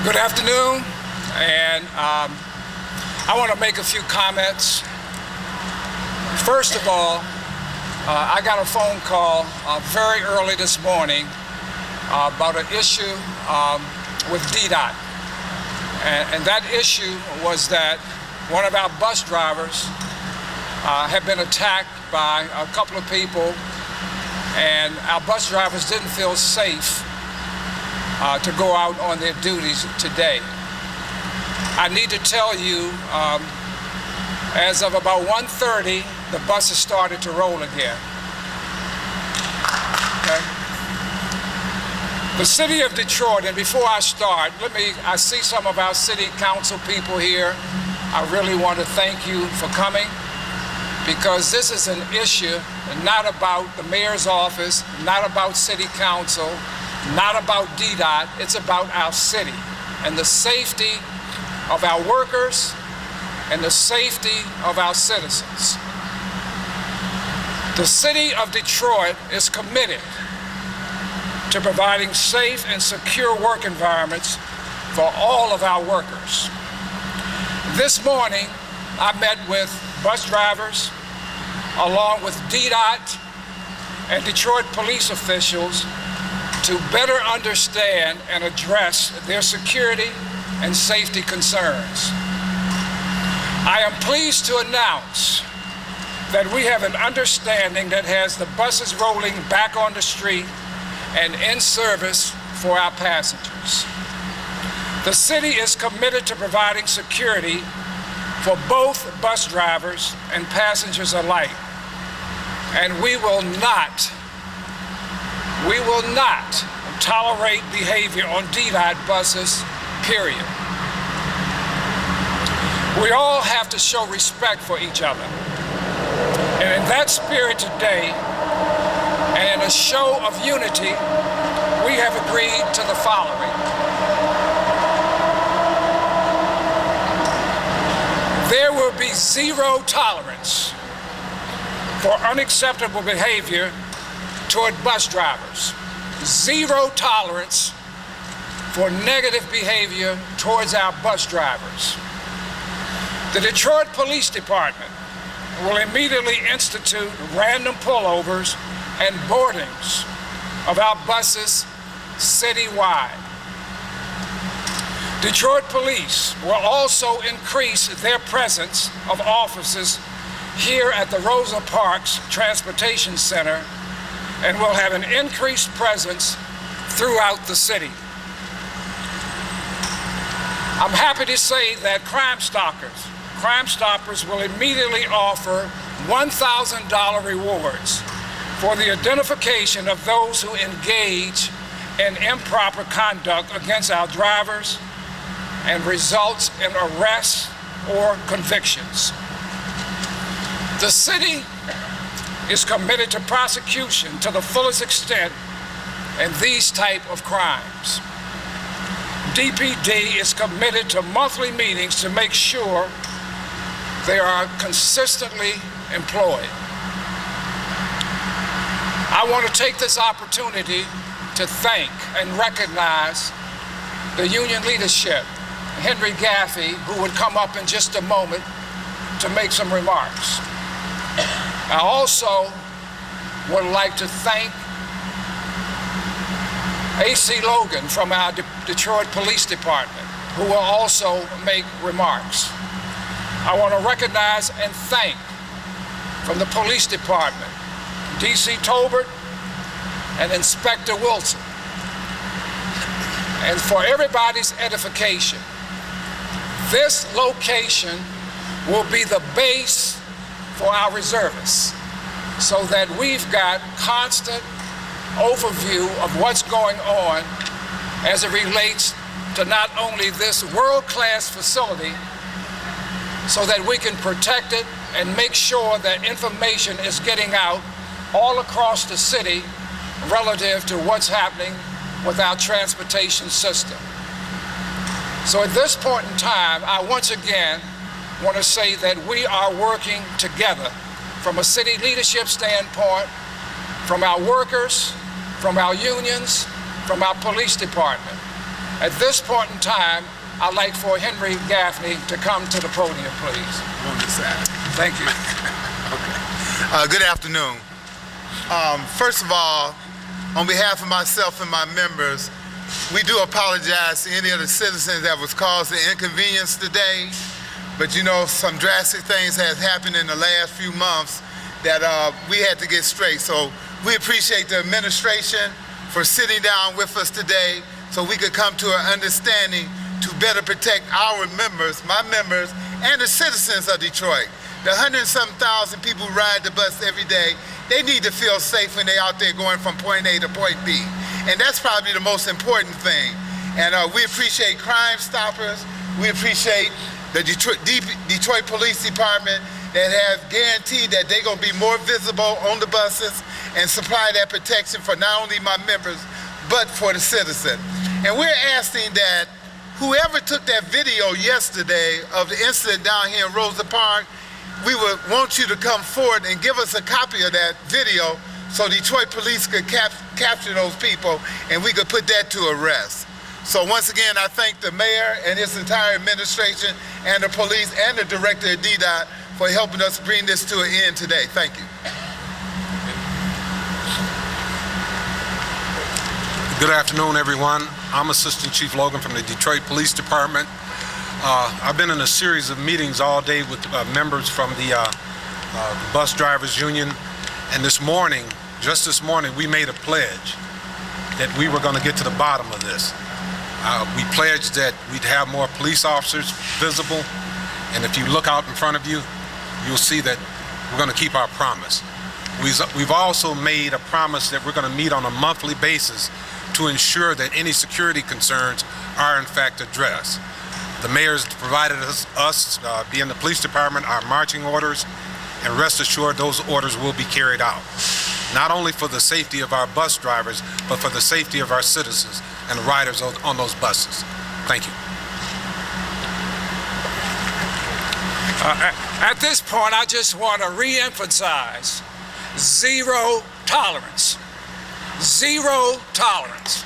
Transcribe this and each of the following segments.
Good afternoon, and I want to make a few comments. First of all, I got a phone call very early this morning about an issue with Ddot. And that issue was that one of our bus drivers had been attacked by a couple of people, and our bus drivers didn't feel safe to go out on their duties today. I need to tell you, as of about 1:30, the buses started to roll again. Okay? The city of Detroit, and before I start, I see some of our city council people here. I really want to thank you for coming, because this is an issue not about the mayor's office, not about city council, not about Ddot. It's about our city and the safety of our workers and the safety of our citizens. The city of Detroit is committed to providing safe and secure work environments for all of our workers. This morning, I met with bus drivers, along with Ddot and Detroit police officials, to better understand and address their security and safety concerns. I am pleased to announce that we have an understanding that has the buses rolling back on the street and in service for our passengers. The city is committed to providing security for both bus drivers and passengers alike, and we will not tolerate behavior on Ddot buses, period. We all have to show respect for each other. And in that spirit today, and in a show of unity, we have agreed to the following. There will be zero tolerance for unacceptable behavior toward bus drivers. Zero tolerance for negative behavior towards our bus drivers. The Detroit Police Department will immediately institute random pullovers and boardings of our buses citywide. Detroit Police will also increase their presence of officers here at the Rosa Parks Transportation Center, and will have an increased presence throughout the city. I'm happy to say that Crime Stoppers will immediately offer $1,000 rewards for the identification of those who engage in improper conduct against our drivers and results in arrests or convictions. The city is committed to prosecution to the fullest extent in these type of crimes. DPD is committed to monthly meetings to make sure they are consistently employed. I want to take this opportunity to thank and recognize the union leadership, Henry Gaffey, who would come up in just a moment to make some remarks. I also would like to thank A.C. Logan from our Detroit Police Department, who will also make remarks. I want to recognize and thank from the Police Department, D.C. Tolbert and Inspector Wilson. And for everybody's edification, this location will be the base for our reservists, so that we've got constant overview of what's going on as it relates to not only this world-class facility, so that we can protect it and make sure that information is getting out all across the city relative to what's happening with our transportation system. So at this point in time, I once again want to say that we are working together from a city leadership standpoint, from our workers, from our unions, from our police department. At this point in time, I'd like for Henry Gaffney to come to the podium, please. On this side. Thank you. Okay. Good afternoon. First of all, on behalf of myself and my members, we do apologize to any of the citizens that was caused the inconvenience today. But you know, some drastic things have happened in the last few months that we had to get straight. So we appreciate the administration for sitting down with us today so we could come to an understanding to better protect our members, my members, and the citizens of Detroit. The 100-something thousand people who ride the bus every day, they need to feel safe when they're out there going from point A to point B. And that's probably the most important thing. And we appreciate Crime Stoppers. We appreciate the Detroit Police Department that have guaranteed that they're going to be more visible on the buses and supply that protection for not only my members, but for the citizen. And we're asking that whoever took that video yesterday of the incident down here in Rosa Park, we would want you to come forward and give us a copy of that video so Detroit police could capture those people and we could put that to arrest. So once again, I thank the mayor and his entire administration and the police and the director of Ddot for helping us bring this to an end today. Thank you. Good afternoon, everyone. I'm Assistant Chief Logan from the Detroit Police Department. I've been in a series of meetings all day with members from the Bus Drivers Union, and just this morning, we made a pledge that we were going to get to the bottom of this. We pledged that we'd have more police officers visible, and if you look out in front of you, you'll see that we're going to keep our promise. We've also made a promise that we're going to meet on a monthly basis to ensure that any security concerns are in fact addressed. The mayor's provided us, being the police department, our marching orders, and rest assured those orders will be carried out. Not only for the safety of our bus drivers, but for the safety of our citizens and the riders on those buses. Thank you. At this point, I just want to re-emphasize zero tolerance. Zero tolerance.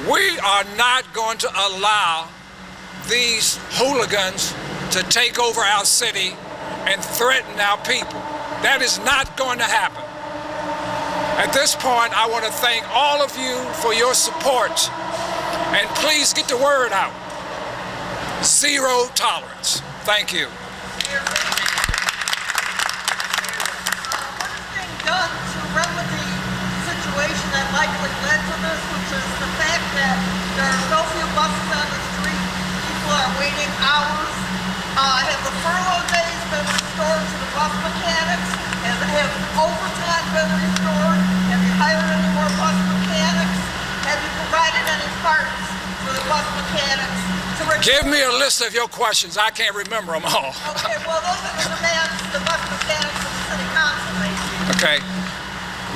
We are not going to allow these hooligans to take over our city and threaten our people. That is not going to happen. At this point, I want to thank all of you for your support, and please get the word out. Zero tolerance. Thank you. What is being done to remedy the situation that likely led to this, which is the fact that there are so few buses on the street, people are waiting hours? Have the furlough days been restored to the bus mechanics? Have overtime been restored? Have you hired any more bus mechanics? Have you provided any parts for the bus mechanics? Give me a list of your questions. I can't remember them all. Okay, well, those are the demands the bus mechanics and the city council made. Okay.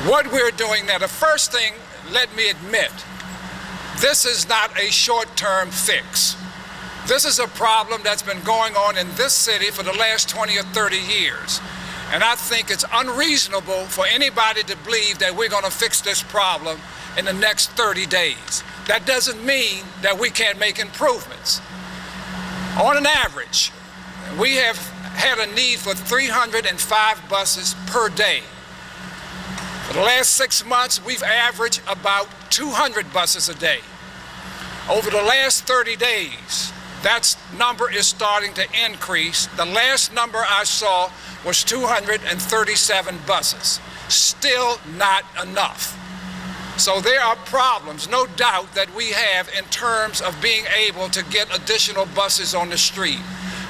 What we're doing now, the first thing, let me admit, this is not a short-term fix. This is a problem that's been going on in this city for the last 20 or 30 years. And I think it's unreasonable for anybody to believe that we're going to fix this problem in the next 30 days. That doesn't mean that we can't make improvements. On an average, we have had a need for 305 buses per day. For the last 6 months, we've averaged about 200 buses a day. Over the last 30 days, that number is starting to increase. The last number I saw was 237 buses. Still not enough. So there are problems, no doubt, that we have in terms of being able to get additional buses on the street.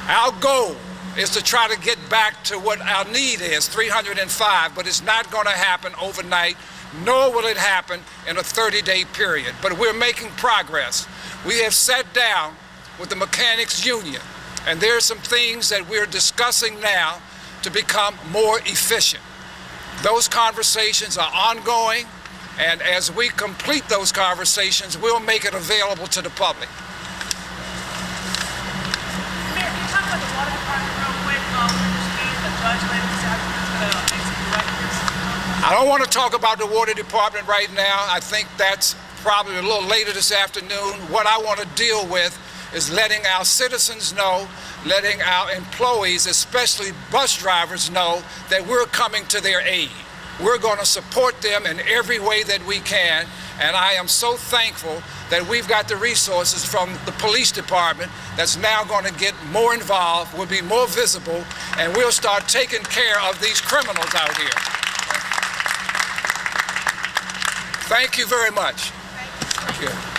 Our goal is to try to get back to what our need is, 305, but it's not going to happen overnight, nor will it happen in a 30-day period. But we're making progress. We have sat down with the mechanics union, and there are some things that we're discussing now to become more efficient. Those conversations are ongoing. And as we complete those conversations, we'll make it available to the public. Mayor, can you talk about the water department real quick? We understand the judge later this afternoon is going to make some directives don't want to talk about the water department right now. I think that's probably a little later this afternoon. What I want to deal with is letting our citizens know, letting our employees, especially bus drivers, know that we're coming to their aid. We're going to support them in every way that we can, and I am so thankful that we've got the resources from the police department that's now going to get more involved, will be more visible, and we'll start taking care of these criminals out here. Thank you very much. Thank you. Thank you.